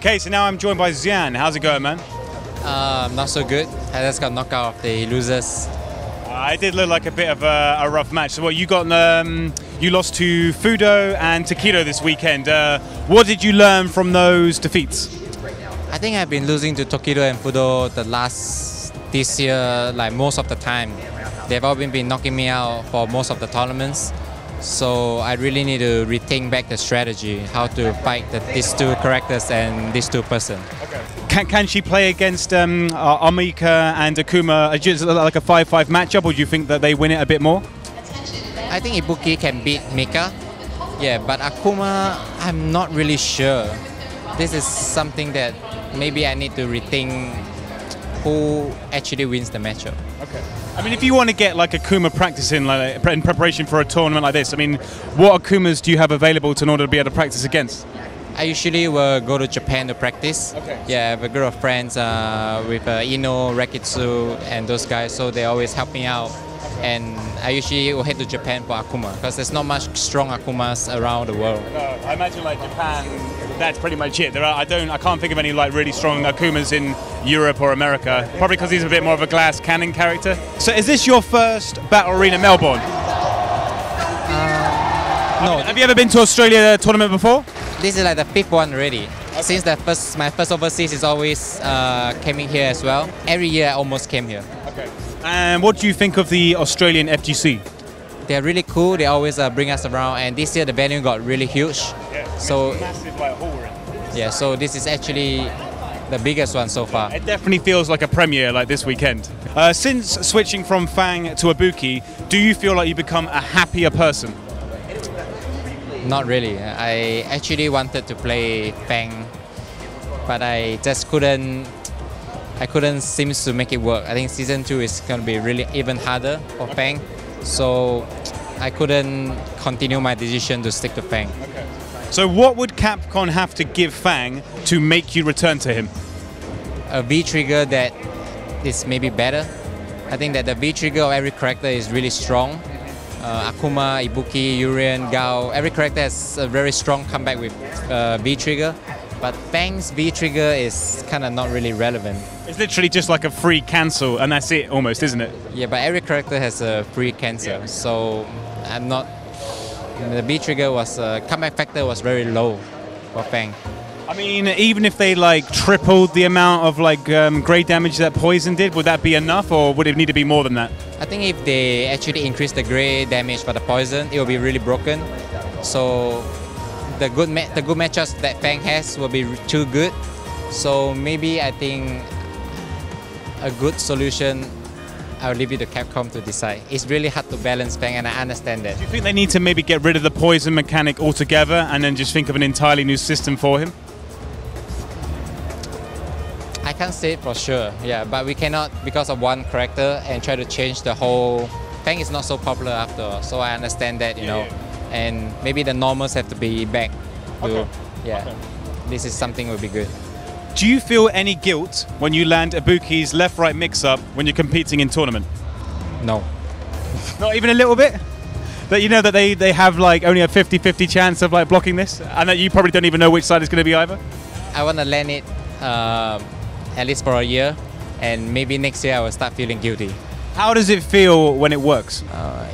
Okay, so now I'm joined by Xian. How's it going, man? Not so good. I just got knocked out of the losers. It did look like a bit of a rough match. So what, you got you lost to Fudo and Takedo this weekend. What did you learn from those defeats? I think I've been losing to Takedo and Fudo this year, like most of the time. They've all been knocking me out for most of the tournaments. So I really need to rethink back the strategy, how to fight these two characters and these two person. Okay. Can she play against Amika and Akuma, just like a 5-5 matchup, or do you think that they win it a bit more? I think Ibuki can beat Mika. Yeah, but Akuma, I'm not really sure. This is something that maybe I need to rethink who actually wins the matchup. Okay. I mean, if you want to get like Akuma practicing like, in preparation for a tournament like this, I mean, what Akumas do you have available in order to be able to practice against? I usually will go to Japan to practice. Okay. Yeah, I have a group of friends with Ino, Rekitsu, and those guys, so they always help me out. And I usually will head to Japan for Akuma because there's not much strong Akumas around the world. I imagine like Japan, that's pretty much it. I can't think of any like really strong Akumas in Europe or America. Probably because he's a bit more of a glass cannon character. So is this your first Battle Arena Melbourne? No. Have you ever been to Australia tournament before? This is like the 5th one already. Okay. Since my first overseas is always coming here as well. Every year I almost came here. Okay. And what do you think of the Australian FGC? They're really cool. They always bring us around, and this year the venue got really huge. Yeah, so massive like hall room. Yeah, so this is actually the biggest one so far. It definitely feels like a premiere like this weekend. Since switching from Fang to Ibuki, do you feel like you become a happier person? Not really. I actually wanted to play Fang, but I just couldn't seem to make it work. I think season 2 is going to be really even harder for Fang, so I couldn't continue my decision to stick to Fang. Okay. So what would Capcom have to give Fang to make you return to him? A V-trigger that is maybe better. I think that the V-trigger of every character is really strong. Akuma, Ibuki, Urien, Gao, every character has a very strong comeback with V-trigger. But Fang's V-trigger is kind of not really relevant. It's literally just like a free cancel, and that's it almost, isn't it? Yeah, but every character has a free cancel, so I'm not... The V-trigger comeback factor was very low for Fang. I mean, even if they like tripled the amount of like grade damage that Poison did, would that be enough, or would it need to be more than that? I think if they actually increase the grade damage for the Poison, it will be really broken. So the good matchups that Fang has will be too good. So maybe I think a good solution, I'll leave it to Capcom to decide. It's really hard to balance Fang, and I understand that. Do you think they need to maybe get rid of the Poison mechanic altogether and then just think of an entirely new system for him? I can't say it for sure, yeah, but we cannot, because of one character, and try to change the whole... Fang is not so popular after all, so I understand that, you know. And maybe the normals have to be back to, this is something would be good. Do you feel any guilt when you land Ibuki's left-right mix-up when you're competing in tournament? No. Not even a little bit? That you know that they have like only a 50-50 chance of like blocking this, and that you probably don't even know which side it's going to be either? I want to land it at least for a year, and maybe next year I will start feeling guilty. How does it feel when it works?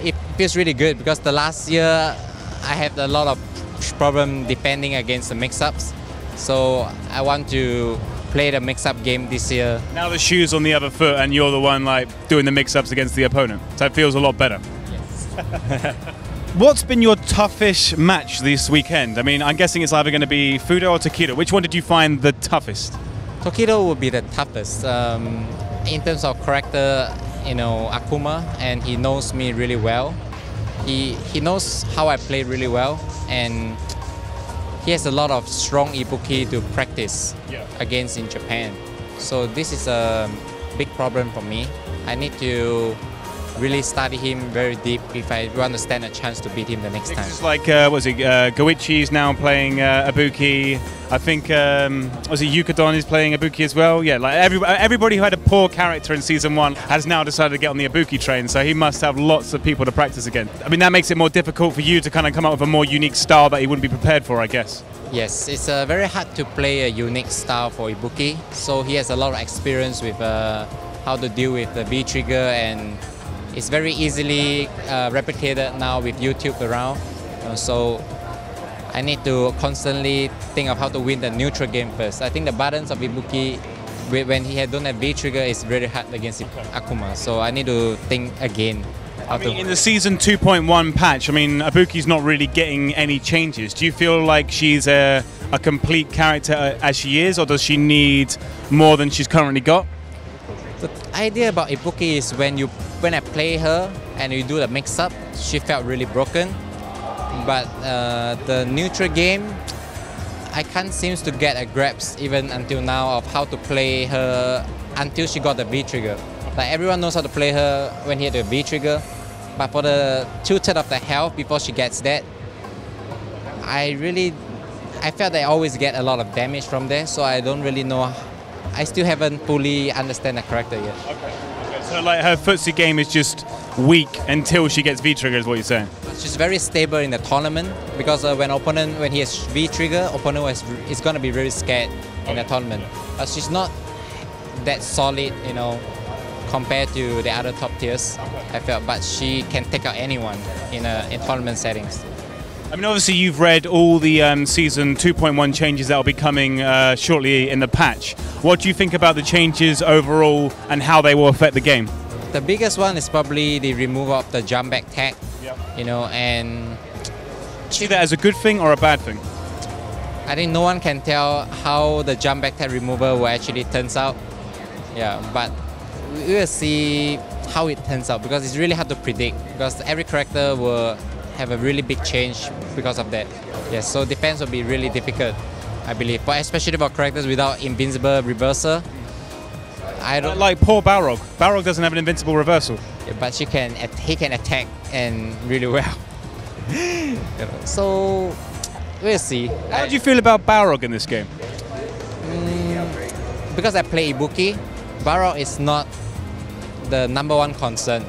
It feels really good, because the last year I had a lot of problem defending against the mix-ups. So I want to play the mix-up game this year. Now the shoe's on the other foot and you're the one like doing the mix-ups against the opponent. So it feels a lot better. Yes. What's been your toughest match this weekend? I mean, I'm guessing it's either going to be Fudo or Takedo. Which one did you find the toughest? Takedo would be the toughest. In terms of character, you know, Akuma, and he knows me really well. He knows how I play really well, and he has a lot of strong Ibuki to practice against in Japan. So this is a big problem for me. I need to really study him very deep if I want to stand a chance to beat him the next time. It's like, Goichi's now playing Ibuki. I think, Yukadon is playing Ibuki as well? Yeah, like everybody who had a poor character in Season 1 has now decided to get on the Ibuki train, so he must have lots of people to practice against. I mean, that makes it more difficult for you to kind of come up with a more unique style that he wouldn't be prepared for, I guess. Yes, it's very hard to play a unique style for Ibuki, so he has a lot of experience with how to deal with the V-trigger, and it's very easily replicated now with YouTube around. So I need to constantly think of how to win the neutral game first. I think the buttons of Ibuki, when he don't have V-trigger, is very hard against Akuma, so I need to think again. In the Season 2.1 patch, I mean, Ibuki's not really getting any changes. Do you feel like she's a complete character as she is, or does she need more than she's currently got? The idea about Ibuki is when I play her and you do the mix-up, she felt really broken. But the neutral game, I can't seem to get a grasp even until now of how to play her until she got the V-trigger. Like everyone knows how to play her when he had the V-trigger, but for the 2/3 of the health before she gets that, I felt that I always get a lot of damage from there, so I don't really know. I still haven't fully understand the character yet. Okay. So like her footsie game is just weak until she gets V-trigger, is what you're saying? She's very stable in the tournament because when he has V-trigger, opponent is going to be very scared in the tournament. But she's not that solid, compared to the other top tiers, I felt. But she can take out anyone in tournament settings. I mean, obviously you've read all the Season 2.1 changes that will be coming shortly in the patch. What do you think about the changes overall and how they will affect the game? The biggest one is probably the removal of the jump back tag, and... See that as a good thing or a bad thing? I think no one can tell how the jump back tag removal will actually turns out. Yeah, but we will see how it turns out because it's really hard to predict because every character will have a really big change because of that. Yes, so defense will be really difficult, I believe, but especially for characters without invincible reversal. I don't like poor Balrog. Balrog doesn't have an invincible reversal. Yeah, but he can attack and really well. So we'll see. How do you feel about Balrog in this game? Because I play Ibuki, Balrog is not the #1 concern.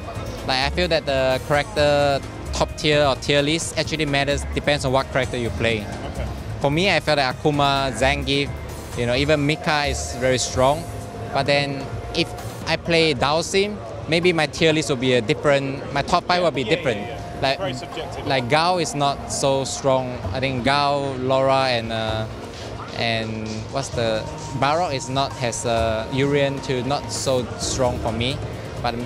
Like I feel that the character top tier or tier list actually matters, depends on what character you play. Okay. For me, I felt that Akuma, Zangief, even Mika is very strong. But then if I play Dalsim, maybe my tier list will be my top 5 will be different. Yeah. Very subjective. Like Gao is not so strong. I think Gao, Laura, and Balrog is not has Urian too, not so strong for me. But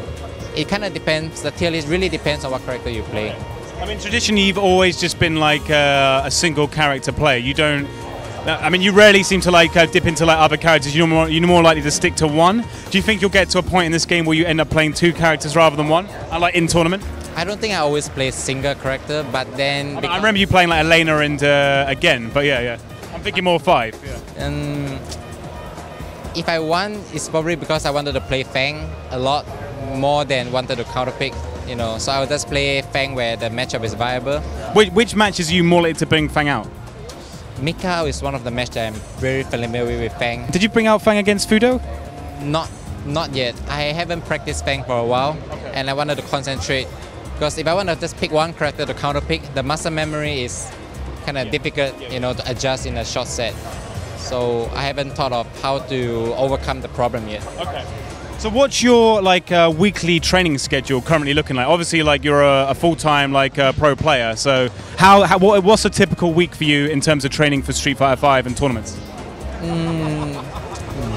it kind of depends. The tier list really depends on what character you play. I mean, traditionally you've always just been like a single character player. You don't. I mean, you rarely seem to dip into other characters. You're more likely to stick to one. Do you think you'll get to a point in this game where you end up playing 2 characters rather than 1? Like in tournament? I don't think I always play a single character, but then I remember you playing like Elena and again. But yeah. I'm thinking more 5. Yeah. If I won, it's probably because I wanted to play Fang a lot more than wanted to counterpick. So I would just play Fang where the matchup is viable. Which matches are you more likely to bring Fang out? Mika is one of the matches that I'm very familiar with Fang. Did you bring out Fang against Fudo? Not yet. I haven't practiced Fang for a while, and I wanted to concentrate because if I want to just pick one character to counterpick, the muscle memory is kind of difficult, to adjust in a short set. So I haven't thought of how to overcome the problem yet. Okay. So what's your weekly training schedule currently looking like? Obviously, you're a full-time pro player. So what's a typical week for you in terms of training for Street Fighter 5 and tournaments?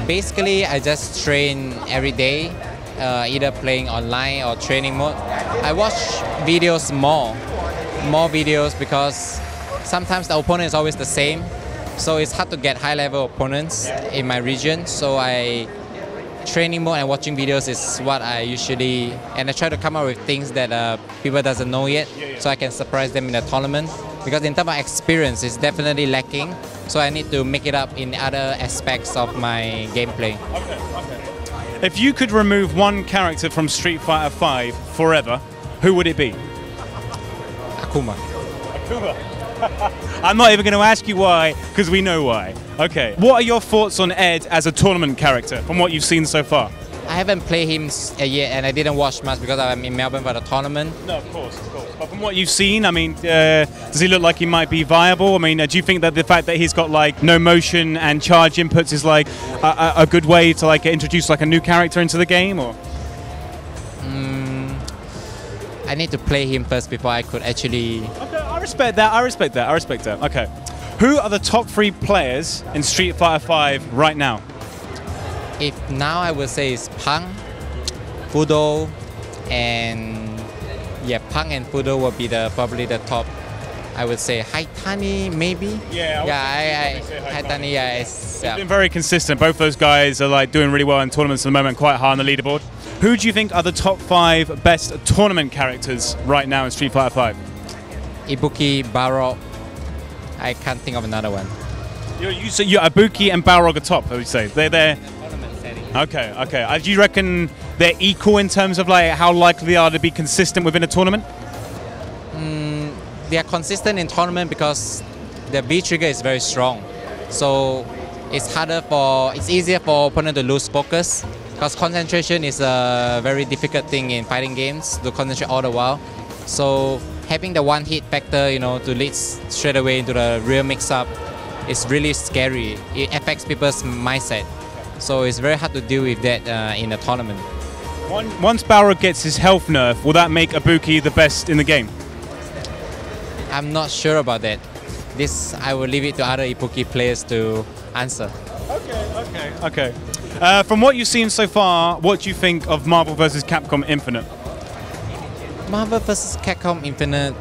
Basically, I just train every day, either playing online or training mode. I watch videos more videos because sometimes the opponent is always the same. So it's hard to get high-level opponents in my region. So training mode and watching videos is what I usually, and I try to come up with things that people doesn't know yet, so I can surprise them in the tournament. Because in terms of experience, it's definitely lacking, so I need to make it up in other aspects of my gameplay. Okay. If you could remove one character from Street Fighter V forever, who would it be? Akuma. Akuma. I'm not even going to ask you why, because we know why. Okay. What are your thoughts on Ed as a tournament character, from what you've seen so far? I haven't played him yet, and I didn't watch much because I'm in Melbourne for the tournament. No, of course. But from what you've seen, I mean, does he look like he might be viable? I mean, do you think that the fact that he's got like no motion and charge inputs is like a good way to like introduce like a new character into the game, or? I need to play him first before I could actually. Okay, I respect that. Okay, who are the top 3 players in Street Fighter V right now? If now I would say it's Punk, Fudo, and yeah, Punk and Fudo will be probably the top. I would say Haitani maybe. Yeah, Haitani. Yeah, It's been very consistent. Both those guys are like doing really well in tournaments at the moment, quite high on the leaderboard. Who do you think are the top 5 best tournament characters right now in Street Fighter V? Ibuki, Barok. I can't think of another one. You're Ibuki and Balrog are top, I would say. They're. Okay. Do you reckon they're equal in terms of like how likely they are to be consistent within a tournament? They are consistent in tournament because the B trigger is very strong. So it's easier for opponent to lose focus because concentration is a very difficult thing in fighting games to concentrate all the while. So having the one hit factor, to lead straight away into the real mix-up is really scary. It affects people's mindset. So it's very hard to deal with that in a tournament. Once Balrog gets his health nerf, will that make Ibuki the best in the game? I'm not sure about that. This I will leave it to other Ibuki players to answer. Okay. From what you've seen so far, what do you think of Marvel vs. Capcom Infinite? Marvel vs. Capcom Infinite,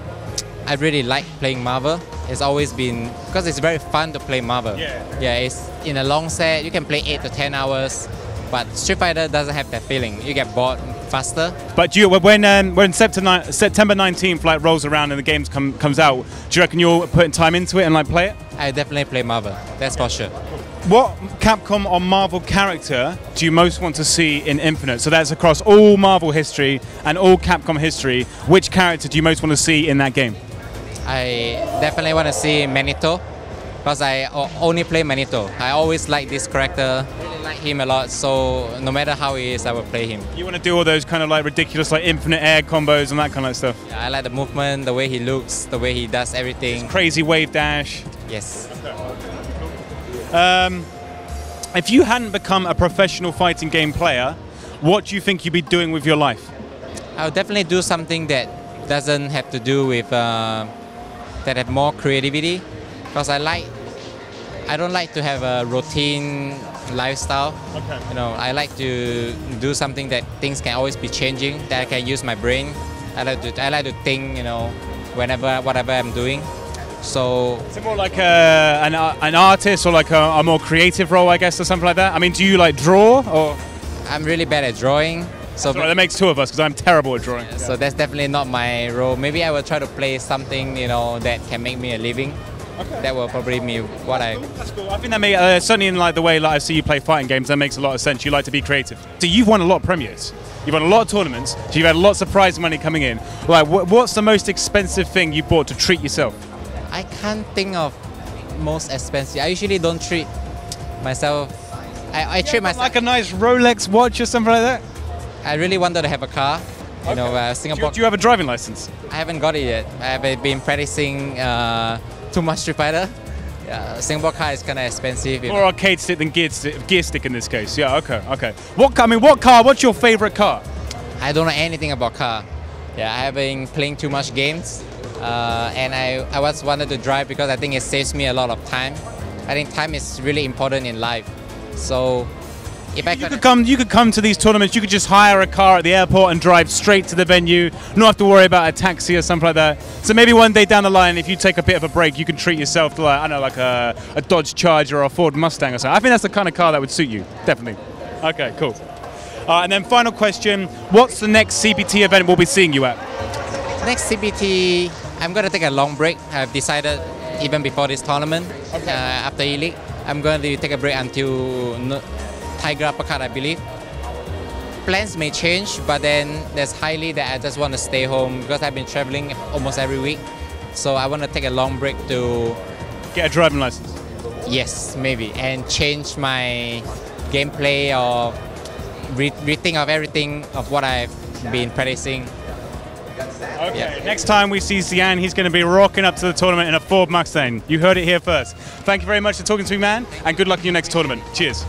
I really like playing Marvel. It's always been, because it's very fun to play Marvel. Yeah, it's in a long set, you can play 8 to 10 hours, but Street Fighter doesn't have that feeling. You get bored faster. But when September 19th like rolls around and the game comes out, do you reckon you're putting time into it and like play it? I definitely play Marvel, that's for sure. What Capcom or Marvel character do you most want to see in Infinite? So that's across all Marvel history and all Capcom history. Which character do you most want to see in that game? I definitely want to see Manito because I only play Manito. I always like this character, really like him a lot, so no matter how he is, I will play him. You want to do all those kind of like ridiculous like infinite air combos and that kind of stuff? Yeah, I like the movement, the way he looks, the way he does everything. His crazy wave dash. Yes. If you hadn't become a professional fighting game player, what do you think you'd be doing with your life? I would definitely do something that doesn't have to do with that have more creativity, because I don't like to have a routine lifestyle. Okay. I like to do something that things can always be changing, that I can use my brain. I like to think, whatever I'm doing. So is it more like an artist or like a more creative role, I guess, or something like that? I mean, do you like draw or? I'm really bad at drawing. So that makes 2 of us because I'm terrible at drawing. So that's definitely not my role. Maybe I will try to play something, that can make me a living. Okay. That will probably be what I. That's cool. I think that makes certainly in like the way I see you play fighting games, that makes a lot of sense. You like to be creative. So you've won a lot of premieres. You've won a lot of tournaments. So you've had lots of prize money coming in. Like, what's the most expensive thing you bought to treat yourself? I can't think of most expensive. I usually don't treat myself. I treat myself like a nice Rolex watch or something like that. I really wanted to have a car. Singapore. Do you have a driving license? I haven't got it yet. I have been practicing too much Street Fighter. Singapore car is kind of expensive. More arcade stick than gear stick in this case. Yeah, okay. What car? What's your favorite car? I don't know anything about car. Yeah, I have been playing too much games, and I was wanted to drive because I think it saves me a lot of time. I think time is really important in life. So if you could come to these tournaments, you could just hire a car at the airport and drive straight to the venue, not have to worry about a taxi or something like that. So maybe one day down the line, if you take a bit of a break, you can treat yourself to like a Dodge Charger or a Ford Mustang or something. I think that's the kind of car that would suit you, definitely. Okay, cool. And then final question, what's the next CPT event we'll be seeing you at? Next CPT, I'm going to take a long break. I've decided even before this tournament, after E-League, I'm going to take a break until Tiger Uppercut, I believe. plans may change, but then there's highly that I just want to stay home because I've been traveling almost every week. So I want to take a long break to get a driving license. Yes, maybe, and change my gameplay or rethink of everything of what I've been practicing. Okay, Yeah. next time we see Xian, he's going to be rocking up to the tournament in a Ford Mustang. You heard it here first. Thank you very much for talking to me, man, and good luck in your next tournament. Cheers.